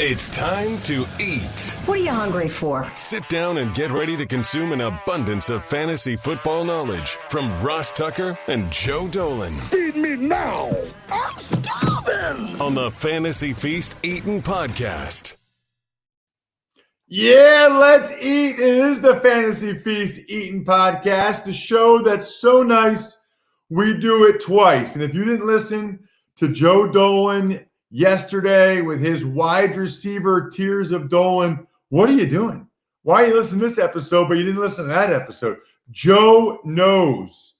It's time to eat. What are you hungry for? Sit down and get ready to consume an abundance of fantasy football knowledge from Ross Tucker and Joe Dolan. Feed me now. I'm starving. On the Fantasy Feast Eatin' Podcast. Yeah, let's eat. It is the Fantasy Feast Eatin' Podcast, the show that's so nice we do it twice. And if you didn't listen to Joe Dolan yesterday with his wide receiver Tears of Dolan, what are you doing? Why are you listening to this episode, but you didn't listen to that episode? Joe knows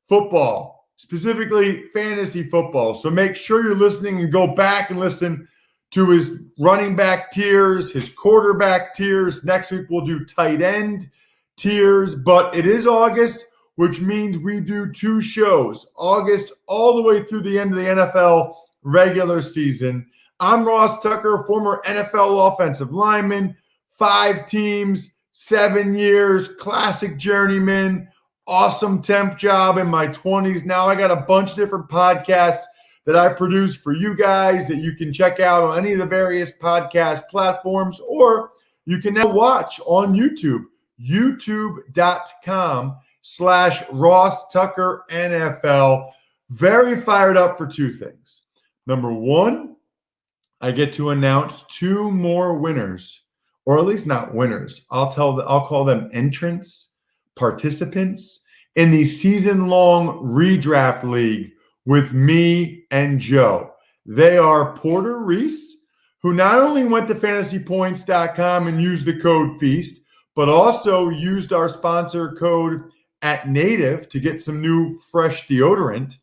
football, specifically fantasy football. So make sure you're listening and go back and listen to his running back tiers, his quarterback tiers. Next week we'll do tight end tiers, but it is August, which means we do two shows, August all the way through the end of the NFL regular season. I'm Ross Tucker, former NFL offensive lineman, 5 teams, 7 years, classic journeyman, awesome temp job in my 20s. Now I got a bunch of different podcasts that I produce for you guys that you can check out on any of the various podcast platforms, or you can now watch on YouTube, youtube.com/Ross Tucker NFL. Very fired up for 2 things. Number 1, I get to announce 2 more winners, or at least not winners. I'll call them entrants, participants in the season-long redraft league with me and Joe. They are Porter Reese, who not only went to fantasypoints.com and used the code FEAST, but also used our sponsor code at Native to get some new fresh deodorant,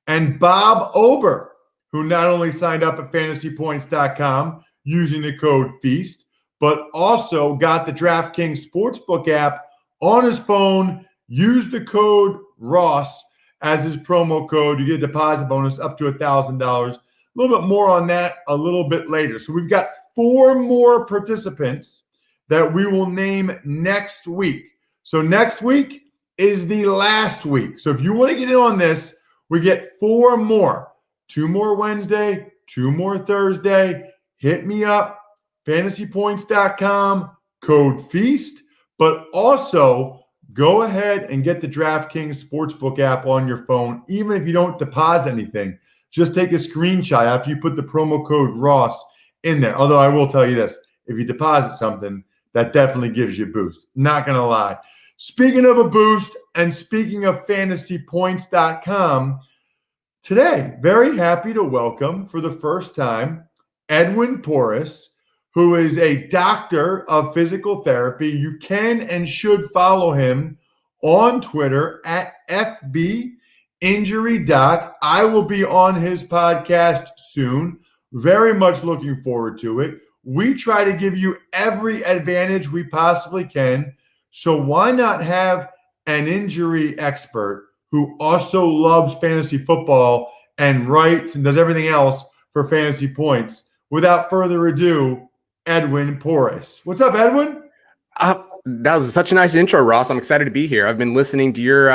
and Bob Ober, who not only signed up at fantasypoints.com using the code FEAST, but also got the DraftKings Sportsbook app on his phone, used the code ROSS as his promo code. You get a deposit bonus up to $1,000. A little bit more on that a little bit later. So we've got 4 more participants that we will name next week. So next week is the last week. So if you want to get in on this, we get 4 more. 2 more Wednesday, 2 more Thursday. Hit me up, fantasypoints.com, code FEAST, but also go ahead and get the DraftKings Sportsbook app on your phone. Even if you don't deposit anything, just take a screenshot after you put the promo code ROSS in there. Although I will tell you this, if you deposit something, that definitely gives you a boost. Not going to lie. Speaking of a boost and speaking of fantasypoints.com, today, very happy to welcome for the first time Edwin Porras, who is a doctor of physical therapy. You can and should follow him on Twitter at FBInjuryDoc. I will be on his podcast soon. Very much looking forward to it. We try to give you every advantage we possibly can. So why not have an injury expert who also loves fantasy football and writes and does everything else for Fantasy Points? Without further ado, Edwin Porras. What's up, Edwin? That was such a nice intro, Ross. I'm excited to be here. I've been listening to your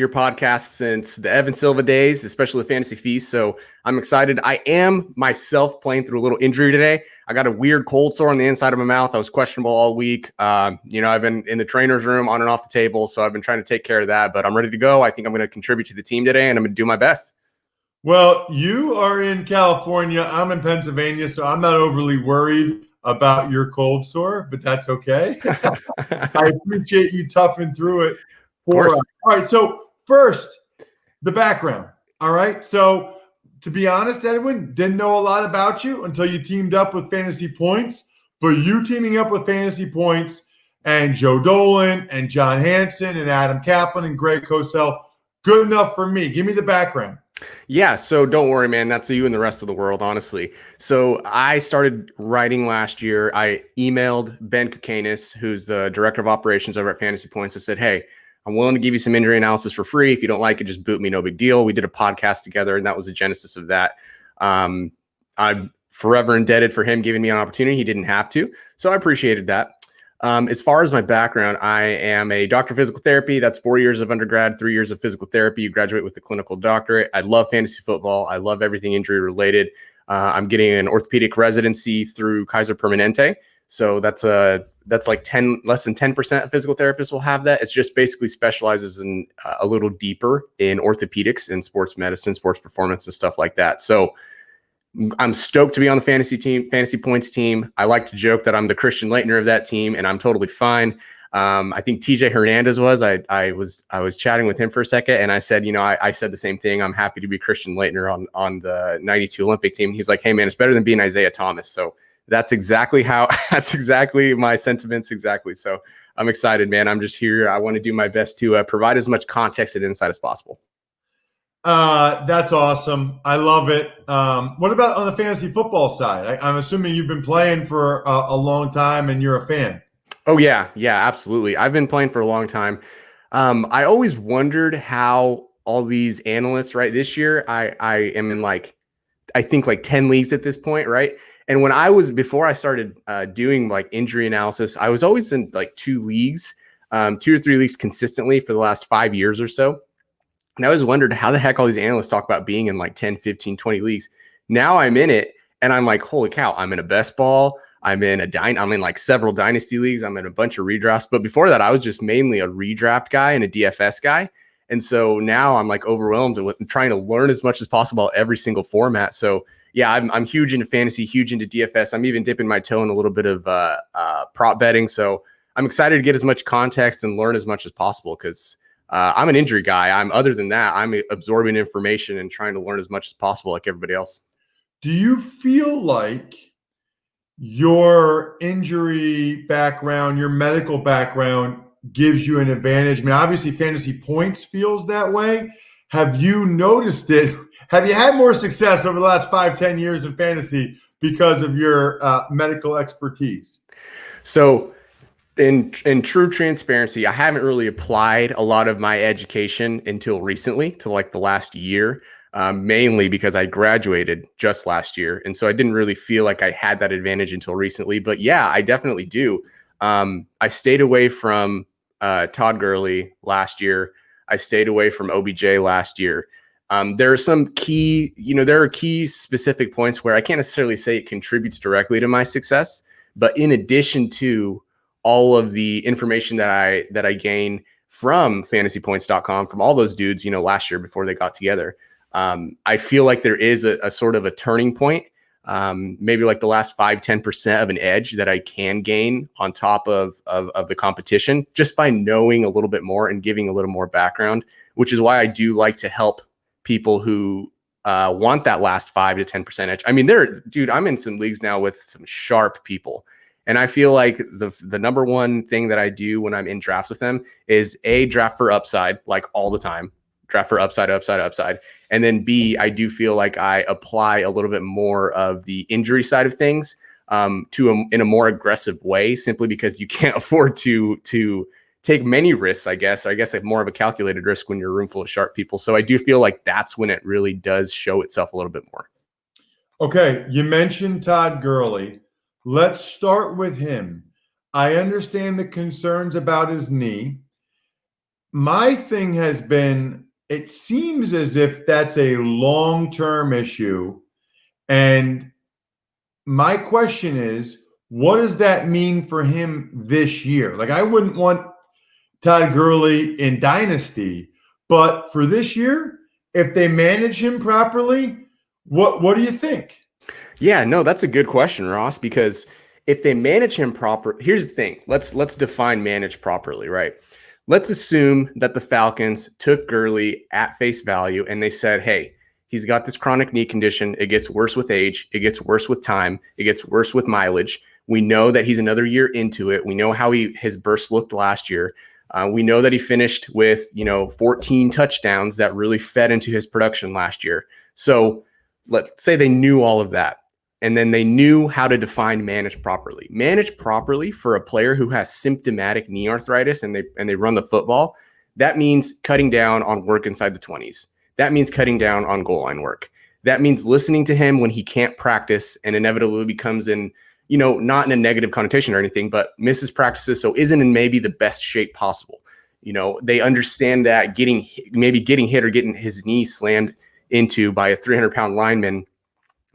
podcast since the Evan Silva days, especially the Fantasy Feast. So I'm excited. I am myself playing through a little injury today. I got a weird cold sore on the inside of my mouth. I was questionable all week. I've been in the trainer's room on and off the table, so I've been trying to take care of that. But I'm ready to go. I think I'm going to contribute to the team today, and I'm going to do my best. Well, you are in California. I'm in Pennsylvania, so I'm not overly worried about your cold sore, but that's okay. I appreciate you toughing through it for us. All right, so first, the background. All right, so to be honest, Edwin, didn't know a lot about you until you teamed up with Fantasy Points, but you teaming up with Fantasy Points and Joe Dolan and John Hansen and Adam Kaplan and Greg Cosell, good enough for me. Give me the background. Yeah, so don't worry, man. That's you and the rest of the world, honestly. So I started writing last year. I emailed Ben Kukanis, who's the director of operations over at Fantasy Points. I said, hey, I'm willing to give you some injury analysis for free. If you don't like it, just boot me. No big deal. We did a podcast together, and that was the genesis of that. I'm forever indebted for him giving me an opportunity. He didn't have to, so I appreciated that. As far as my background, I am a doctor of physical therapy. That's 4 years of undergrad, 3 years of physical therapy. You graduate with a clinical doctorate. I love fantasy football. I love everything injury related. I'm getting an orthopedic residency through Kaiser Permanente. So that's like less than 10% of physical therapists will have that. It's just basically specializes in a little deeper in orthopedics and sports medicine, sports performance, and stuff like that. So I'm stoked to be on the fantasy points team. I like to joke that I'm the Christian Leitner of that team, and I'm totally fine. I think TJ Hernandez was. I was chatting with him for a second, and I said, I said the same thing. I'm happy to be Christian Leitner on the '92 Olympic team. He's like, hey man, it's better than being Isaiah Thomas. So that's exactly my sentiments exactly. So I'm excited, man. I'm just here. I want to do my best to provide as much context and insight as possible. That's awesome. I love it. What about on the fantasy football side? I'm assuming you've been playing for a long time and you're a fan. Oh yeah, absolutely. I've been playing for a long time. I always wondered how all these analysts, right? This year, I am in I think 10 leagues at this point, right? And before I started doing injury analysis, I was always in 2 leagues, 2 or 3 leagues consistently for the last 5 years or so. And I always wondered how the heck all these analysts talk about being in 10, 15, 20 leagues. Now I'm in it and I'm like, holy cow, I'm in a best ball. I'm in several dynasty leagues. I'm in a bunch of redrafts. But before that, I was just mainly a redraft guy and a DFS guy. And so now I'm overwhelmed with trying to learn as much as possible every single format. So yeah, I'm huge into fantasy, huge into DFS. I'm even dipping my toe in a little bit of prop betting. So I'm excited to get as much context and learn as much as possible because I'm an injury guy. Other than that, I'm absorbing information and trying to learn as much as possible like everybody else. Do you feel like your injury background, your medical background gives you an advantage? I mean, obviously Fantasy Points feels that way. Have you noticed it? Have you had more success over the last 5-10 years in fantasy because of your medical expertise? So in true transparency, I haven't really applied a lot of my education until recently to the last year. Mainly because I graduated just last year. And so I didn't really feel like I had that advantage until recently. But yeah, I definitely do. I stayed away from Todd Gurley last year. I stayed away from OBJ last year. There are some key, there are key specific points where I can't necessarily say it contributes directly to my success. But in addition to all of the information that I gain from fantasypoints.com, from all those dudes, last year before they got together, I feel like there is a sort of a turning point, maybe the last 5-10% of an edge that I can gain on top of the competition just by knowing a little bit more and giving a little more background, which is why I do like to help people who want that last 5 to 10% edge. I mean, I'm in some leagues now with some sharp people. And I feel like the number one thing that I do when I'm in drafts with them is draft for upside, all the time. Draft for upside. And then B, I do feel like I apply a little bit more of the injury side of things in a more aggressive way, simply because you can't afford to take many risks, I guess more of a calculated risk when you're a room full of sharp people. So I do feel like that's when it really does show itself a little bit more. Okay, you mentioned Todd Gurley. Let's start with him. I understand the concerns about his knee. My thing has been, it seems as if that's a long-term issue. And my question is, what does that mean for him this year? I wouldn't want Todd Gurley in Dynasty, but for this year, if they manage him properly, what do you think? Yeah, no, that's a good question, Ross, because if they manage him proper, here's the thing. Let's define manage properly, right? Let's assume that the Falcons took Gurley at face value and they said, hey, he's got this chronic knee condition. It gets worse with age. It gets worse with time. It gets worse with mileage. We know that he's another year into it. We know how his burst looked last year. We know that he finished with, 14 touchdowns that really fed into his production last year. So let's say they knew all of that. And then they knew how to define manage properly. Manage properly for a player who has symptomatic knee arthritis and they run the football. That means cutting down on work inside the 20s. That means cutting down on goal line work. That means listening to him when he can't practice and inevitably becomes in, not in a negative connotation or anything, but misses practices. So isn't in maybe the best shape possible. They understand that getting hit or getting his knee slammed into by a 300-pound lineman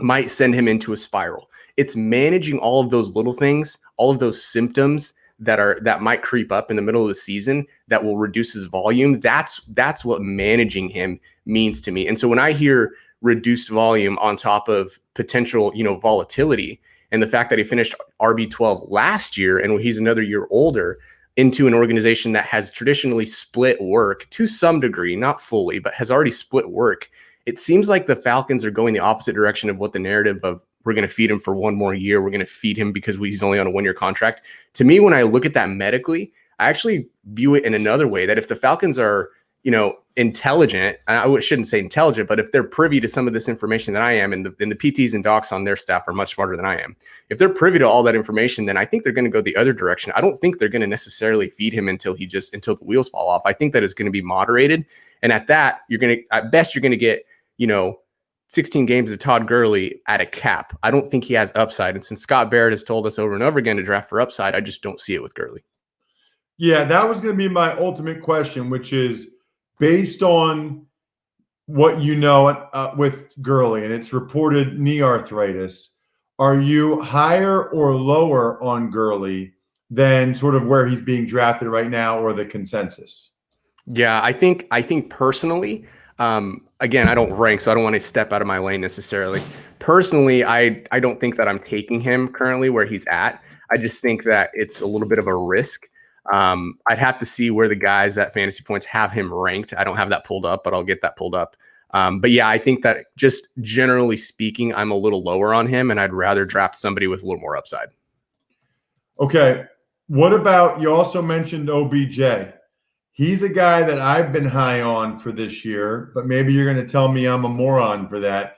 might send him into a spiral. It's managing all of those little things, all of those symptoms that might creep up in the middle of the season that will reduce his volume. That's what managing him means to me. And so when I hear reduced volume on top of potential, volatility, and the fact that he finished RB12 last year and he's another year older into an organization that has traditionally split work to some degree, not fully, but has already split work, it seems like the Falcons are going the opposite direction of what the narrative of we're going to feed him for one more year, we're going to feed him because he's only on a 1-year contract. To me, when I look at that medically, I actually view it in another way, that if the Falcons are, intelligent, I shouldn't say intelligent, but if they're privy to some of this information that I am, and the PTs and docs on their staff are much smarter than I am, if they're privy to all that information, then I think they're going to go the other direction. I don't think they're going to necessarily feed him until the wheels fall off. I think that it's going to be moderated. And at that, at best, you're going to get, 16 games of Todd Gurley at a cap. I don't think he has upside. And since Scott Barrett has told us over and over again to draft for upside, I just don't see it with Gurley. Yeah, that was going to be my ultimate question, which is based on what you know with Gurley, and it's reported knee arthritis. Are you higher or lower on Gurley than sort of where he's being drafted right now, or the consensus? Yeah, I think personally, again, I don't rank, so I don't want to step out of my lane necessarily. Personally, I don't think that I'm taking him currently where he's at. I just think that it's a little bit of a risk. I'd have to see where the guys at Fantasy Points have him ranked. I don't have that pulled up, but I'll get that pulled up. But yeah, I think that just generally speaking, I'm a little lower on him, and I'd rather draft somebody with a little more upside. Okay. What about, you also mentioned OBJ. He's a guy that I've been high on for this year, but maybe you're going to tell me I'm a moron for that.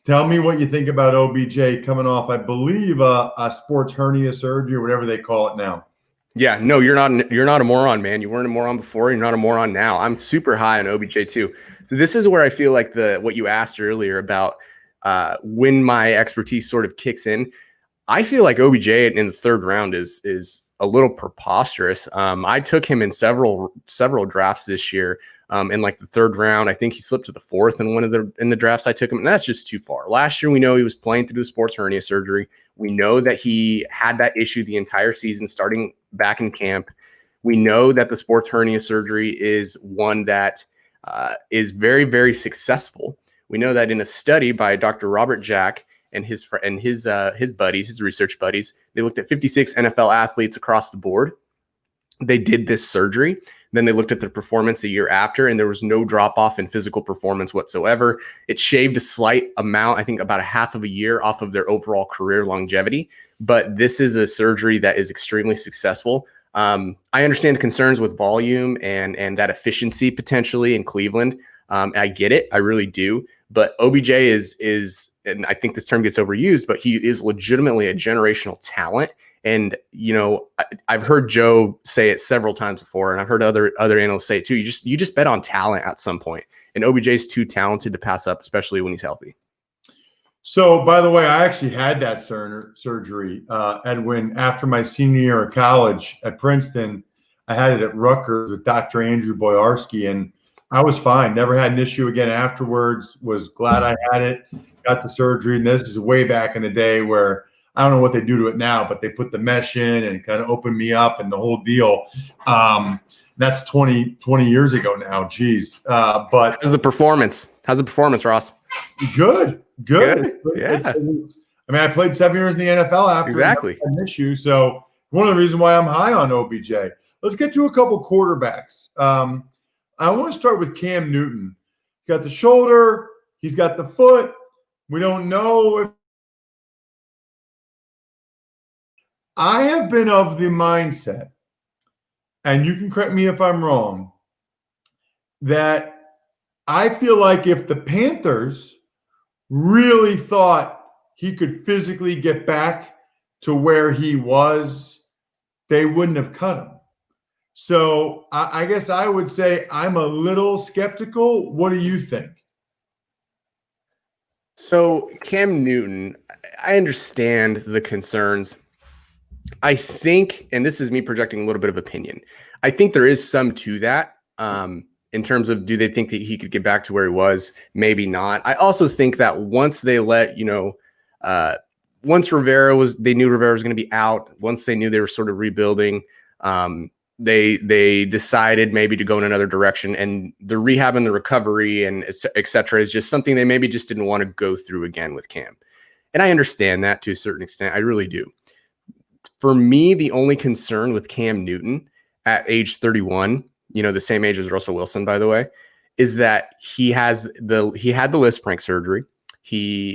Tell me what you think about OBJ coming off, I believe, a sports hernia surgery or whatever they call it now. Yeah, no, you're not a moron, man. You weren't a moron before. You're not a moron now. I'm super high on OBJ too. So this is where I feel like what you asked earlier about when my expertise sort of kicks in. I feel like OBJ in the third round is a little preposterous. I took him in several drafts this year. In like the third round, I think he slipped to the fourth in the drafts I took him, and that's just too far. Last year, we know he was playing through the sports hernia surgery. We know that he had that issue the entire season, starting back in camp. We know that the sports hernia surgery is one that is very, very successful. We know that in a study by Dr. Robert Jack and his buddies, his research buddies, they looked at 56 NFL athletes across the board. They did this surgery. Then they looked at their performance the year after, and there was no drop off in physical performance whatsoever. It shaved a slight amount, I think about a half of a year off of their overall career longevity. But this is a surgery that is extremely successful. I understand concerns with volume and that efficiency potentially in Cleveland. I get it. I really do. But OBJ is, and I think this term gets overused, but he is legitimately a generational talent. And, I've heard Joe say it several times before, and I've heard other analysts say it too. You just bet on talent at some point. And OBJ is too talented to pass up, especially when he's healthy. So, by the way, I actually had that surgery, Edwin, after my senior year of college at Princeton. I had it at Rutgers with Dr. Andrew Boyarsky, and I was fine. Never had an issue again afterwards. Was glad I had it. Got the surgery. And this is way back in the day where I don't know what they do to it now, but they put the mesh in and kind of opened me up and the whole deal. That's 20 years ago now. Geez. But how's the performance, Ross? Good. Yeah. I mean, I played 7 years in the NFL after exactly an issue. So one of the reasons why I'm high on OBJ. Let's get to a couple quarterbacks. I want to start with Cam Newton. He's got the shoulder. He's got the foot. We don't know if I have been of the mindset, and you can correct me if I'm wrong, that I feel like if the Panthers really thought he could physically get back to where he was, they wouldn't have cut him. So I guess I would say I'm a little skeptical. What do you think? So Cam Newton, I understand the concerns. I think, and this is me projecting a little bit of opinion, I think there is some to that. in terms of do they think that he could get back to where he was? Maybe not. I also think that once they let, once they knew Rivera was going to be out, once they knew they were sort of rebuilding, they decided maybe to go in another direction, and the rehab and the recovery and et cetera is just something they maybe just didn't want to go through again with Cam. And I understand that to a certain extent. I really do. For me, the only concern with Cam Newton at age 31, the same age as Russell Wilson, by the way, is that he had the Lisfranc surgery.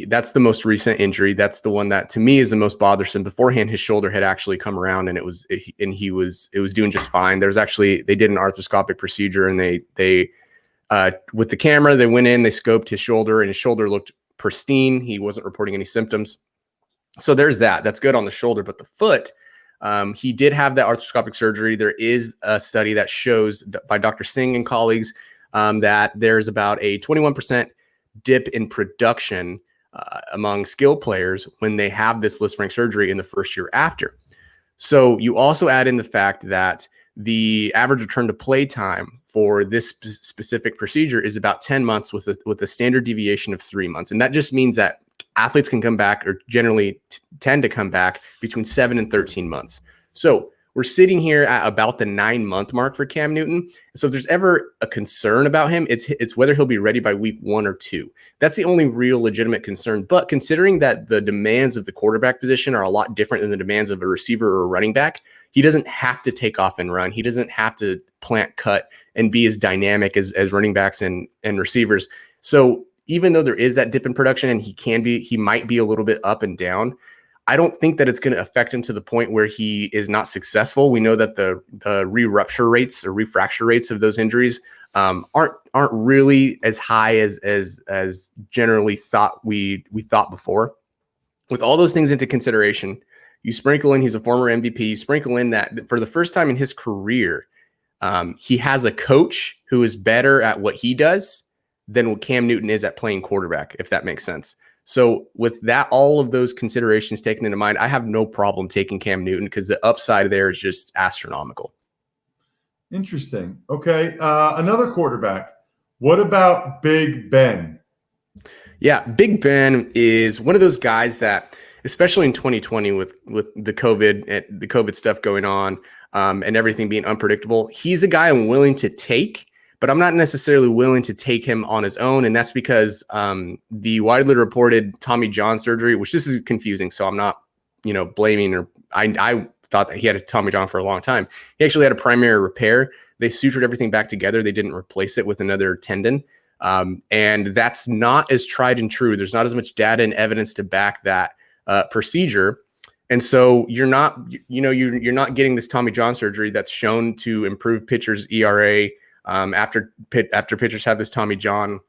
That's the most recent injury. That's the one that to me is the most bothersome. Beforehand, his shoulder had actually come around and it was doing just fine. They did an arthroscopic procedure, and they with the camera, they went in, they scoped his shoulder, and his shoulder looked pristine. He wasn't reporting any symptoms. So there's that. That's good on the shoulder, but the foot, he did have that arthroscopic surgery. There is a study that shows by Dr. Singh and colleagues that there's about a 21% dip in production among skilled players when they have this Lisfranc surgery in the first year after. So you also add in the fact that the average return to play time for this specific procedure is about 10 months with a standard deviation of 3 months. And that just means that athletes can come back, or generally tend to come back, between 7 and 13 months. So we're sitting here at about the 9-month mark for Cam Newton. So if there's ever a concern about him, it's whether he'll be ready by week 1 or 2. That's the only real legitimate concern. But considering that the demands of the quarterback position are a lot different than the demands of a receiver or a running back, he doesn't have to take off and run. He doesn't have to plant, cut, and be as dynamic as running backs and receivers. So even though there is that dip in production and he might be a little bit up and down, I don't think that it's going to affect him to the point where he is not successful. We know that the re-rupture rates or refracture rates of those injuries aren't really as high as generally thought we thought before. With all those things into consideration, you sprinkle in he's a former MVP. You sprinkle in that for the first time in his career, he has a coach who is better at what he does than what Cam Newton is at playing quarterback, if that makes sense. So with that, all of those considerations taken into mind, I have no problem taking Cam Newton because the upside there is just astronomical. Interesting. Okay. Another quarterback. What about Big Ben? Yeah, Big Ben is one of those guys that, especially in 2020 with the COVID stuff going on and everything being unpredictable, he's a guy I'm willing to take, but I'm not necessarily willing to take him on his own. And that's because the widely reported Tommy John surgery, which this is confusing, so I'm not, blaming, or I thought that he had a Tommy John for a long time. He actually had a primary repair. They sutured everything back together. They didn't replace it with another tendon. And that's not as tried and true. There's not as much data and evidence to back that procedure. And so you're not getting this Tommy John surgery that's shown to improve pitchers' ERA. After pitchers have this Tommy John,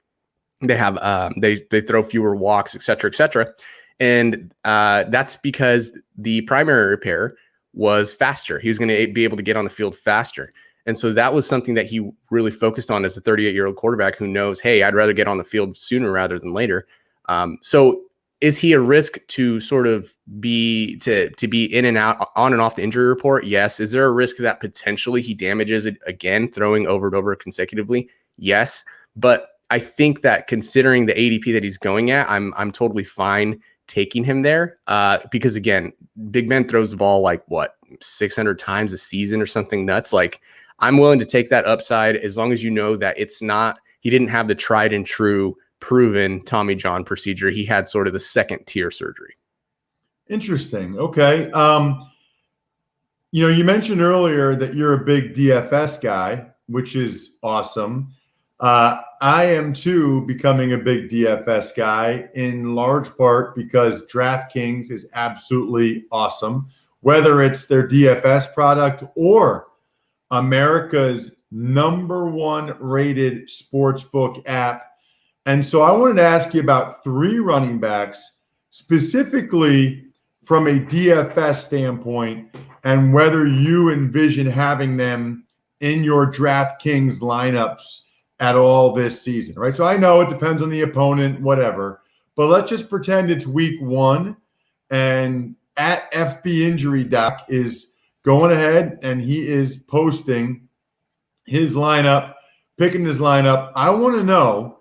they have they throw fewer walks, et cetera, and that's because the primary repair was faster. He was going to be able to get on the field faster, and so that was something that he really focused on as a 38-year-old quarterback who knows, hey, I'd rather get on the field sooner rather than later. So is he a risk to sort of be in and out, on and off the injury report? Yes. Is there a risk that potentially he damages it again, throwing over and over consecutively? Yes. But I think that considering the ADP that he's going at, I'm totally fine taking him there because, again, Big Ben throws the ball 600 times a season or something nuts. I'm willing to take that upside as long as you know that he didn't have the tried and true proven Tommy John procedure. He had sort of the second tier surgery. Interesting. Okay. You mentioned earlier that you're a big DFS guy, which is awesome. I am too becoming a big DFS guy, in large part because DraftKings is absolutely awesome, whether it's their DFS product or America's #1 rated sportsbook app. And so I wanted to ask you about 3 running backs, specifically from a DFS standpoint, and whether you envision having them in your DraftKings lineups at all this season, right? So I know it depends on the opponent, whatever, but let's just pretend it's week 1 and at FB Injury Doc is going ahead and he is posting his lineup picking this lineup. I want to know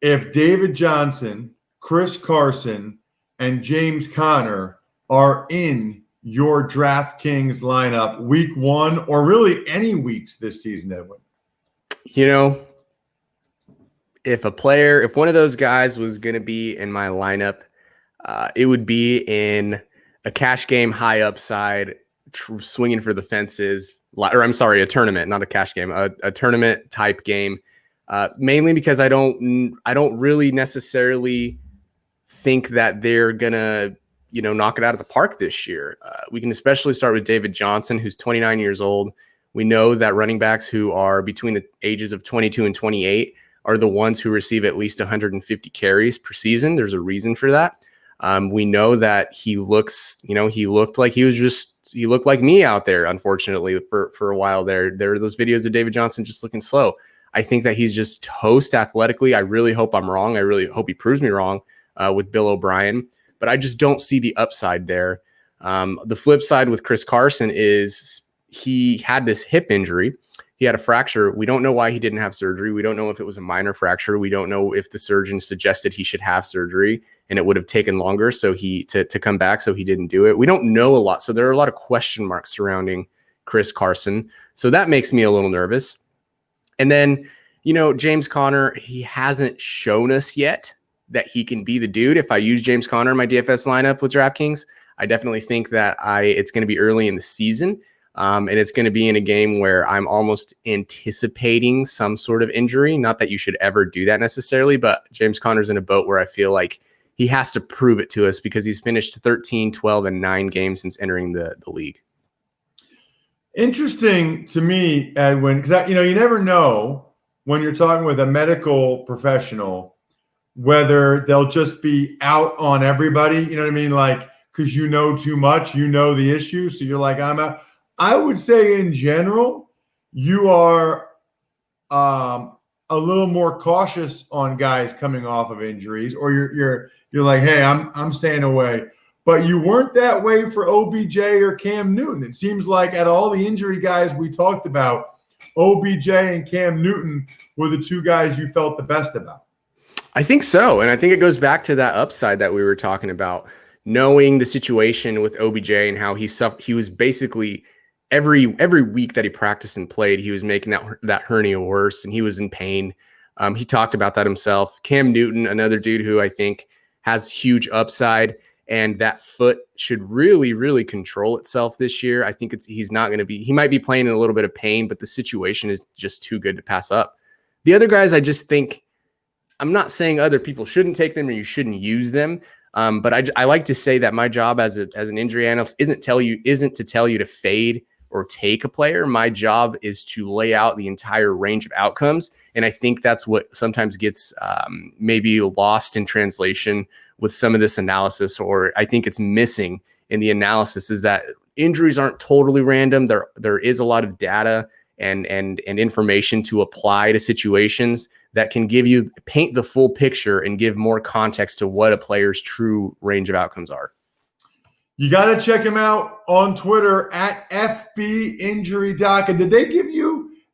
if David Johnson, Chris Carson, and James Conner are in your DraftKings lineup week 1 or really any weeks this season, Edwin. You know, if one of those guys was going to be in my lineup, it would be in a cash game, high upside, swinging for the fences, a tournament, not a cash game, a tournament type game. Mainly because I don't really necessarily think that they're gonna, knock it out of the park this year. We can especially start with David Johnson, who's 29 years old. We know that running backs who are between the ages of 22 and 28 are the ones who receive at least 150 carries per season. There's a reason for that. We know that he looked like me out there, unfortunately, for a while there. There are those videos of David Johnson just looking slow. I think that he's just toast athletically. I really hope I'm wrong. I really hope he proves me wrong with Bill O'Brien, but I just don't see the upside there. The flip side with Chris Carson is he had this hip injury. He had a fracture. We don't know why he didn't have surgery. We don't know if it was a minor fracture. We don't know if the surgeon suggested he should have surgery and it would have taken longer to come back, so he didn't do it. We don't know a lot. So there are a lot of question marks surrounding Chris Carson. So that makes me a little nervous. And then, James Conner, he hasn't shown us yet that he can be the dude. If I use James Conner in my DFS lineup with DraftKings, I definitely think that it's going to be early in the season. And it's going to be in a game where I'm almost anticipating some sort of injury. Not that you should ever do that necessarily, but James Conner's in a boat where I feel like he has to prove it to us because he's finished 13, 12, and 9 games since entering the league. Interesting to me, Edwin, because you never know when you're talking with a medical professional whether they'll just be out on everybody. You know what I mean? Like, because you know too much, the issue, so you're like, I'm out. I would say in general, you are a little more cautious on guys coming off of injuries, or you're like, hey, I'm staying away. But you weren't that way for OBJ or Cam Newton. It seems like at all the injury guys we talked about, OBJ and Cam Newton were the two guys you felt the best about. I think so. And I think it goes back to that upside that we were talking about, knowing the situation with OBJ and how he was basically every week that he practiced and played, he was making that hernia worse and he was in pain. He talked about that himself. Cam Newton, another dude who I think has huge upside, and that foot should really, really control itself this year. I think he might be playing in a little bit of pain, but the situation is just too good to pass up. The other guys, I just think, I'm not saying other people shouldn't take them or you shouldn't use them. But I like to say that my job as an injury analyst isn't to tell you to fade or take a player. My job is to lay out the entire range of outcomes. And I think that's what sometimes gets maybe lost in translation with some of this analysis, or I think it's missing in the analysis, is that injuries aren't totally random. There is a lot of data and information to apply to situations that can paint the full picture and give more context to what a player's true range of outcomes are. You got to check him out on Twitter at FB Injury Doc. And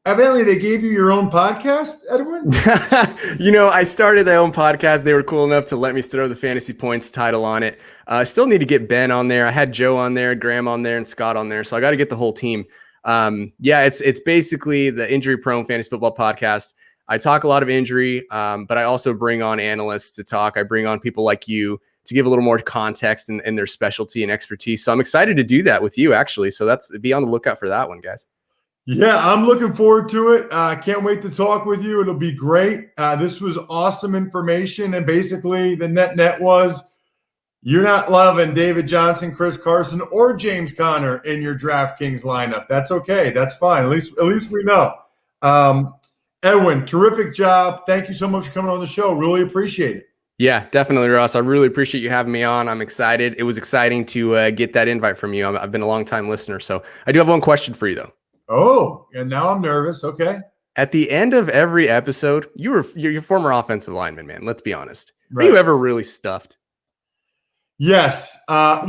evidently they gave you your own podcast, Edwin? I started my own podcast. They were cool enough to let me throw the Fantasy Points title on it. I still need to get Ben on there. I had Joe on there, Graham on there, and Scott on there. So I got to get the whole team. It's basically the Injury Prone Fantasy Football Podcast. I talk a lot of injury, but I also bring on analysts to talk. I bring on people like you to give a little more context and their specialty and expertise. So I'm excited to do that with you, actually. So be on the lookout for that one, guys. Yeah, I'm looking forward to it. I can't wait to talk with you. It'll be great. This was awesome information. And basically the net was you're not loving David Johnson, Chris Carson, or James Conner in your DraftKings lineup. That's okay. That's fine. At least we know. Edwin, terrific job. Thank you so much for coming on the show. Really appreciate it. Yeah, definitely, Ross. I really appreciate you having me on. I'm excited. It was exciting to get that invite from you. I've been a long-time listener. So I do have one question for you, though. Oh, and now I'm nervous. Okay. At the end of every episode, you're your former offensive lineman, man. Let's be honest. Right. Are you ever really stuffed? Yes. Well,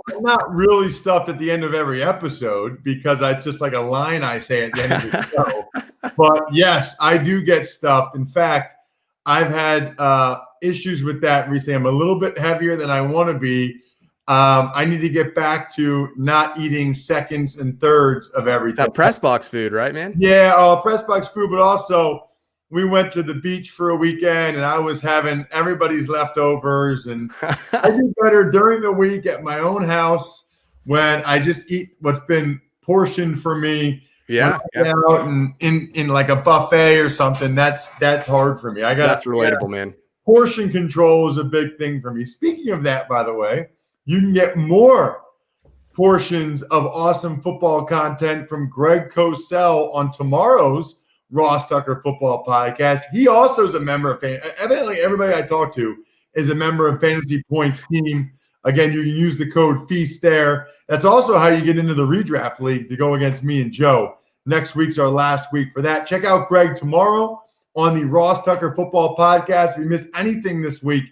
I'm not really stuffed at the end of every episode because it's just like a line I say at the end of the show. But yes, I do get stuffed. In fact, I've had issues with that recently. I'm a little bit heavier than I want to be. I need to get back to not eating seconds and thirds of everything. It's that press box food, right, man? Yeah, press box food, but also we went to the beach for a weekend and I was having everybody's leftovers. And I do better during the week at my own house when I just eat what's been portioned for me. Yeah. Out and in like a buffet or something. That's hard for me. That's relatable, man. Portion control is a big thing for me. Speaking of that, by the way, you can get more portions of awesome football content from Greg Cosell on tomorrow's Ross Tucker Football Podcast. He also is a member of evidently everybody I talk to is a member of Fantasy Points team. Again, you can use the code FEAST there. That's also how you get into the redraft league to go against me and Joe. Next week's our last week for that. Check out Greg tomorrow on the Ross Tucker Football Podcast. If you missed anything this week,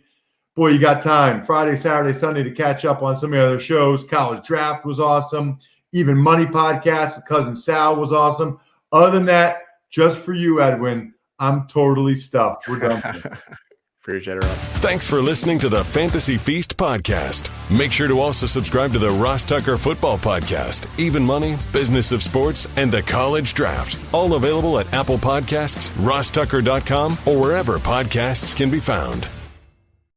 boy, you got time. Friday, Saturday, Sunday to catch up on some of the other shows. College Draft was awesome. Even Money Podcast with Cousin Sal was awesome. Other than that, just for you, Edwin, I'm totally stuffed. We're done. Appreciate it, Ross. Thanks for listening to the Fantasy Feast podcast. Make sure to also subscribe to the Ross Tucker Football Podcast, Even Money, Business of Sports, and the College Draft. All available at Apple Podcasts, rosstucker.com, or wherever podcasts can be found.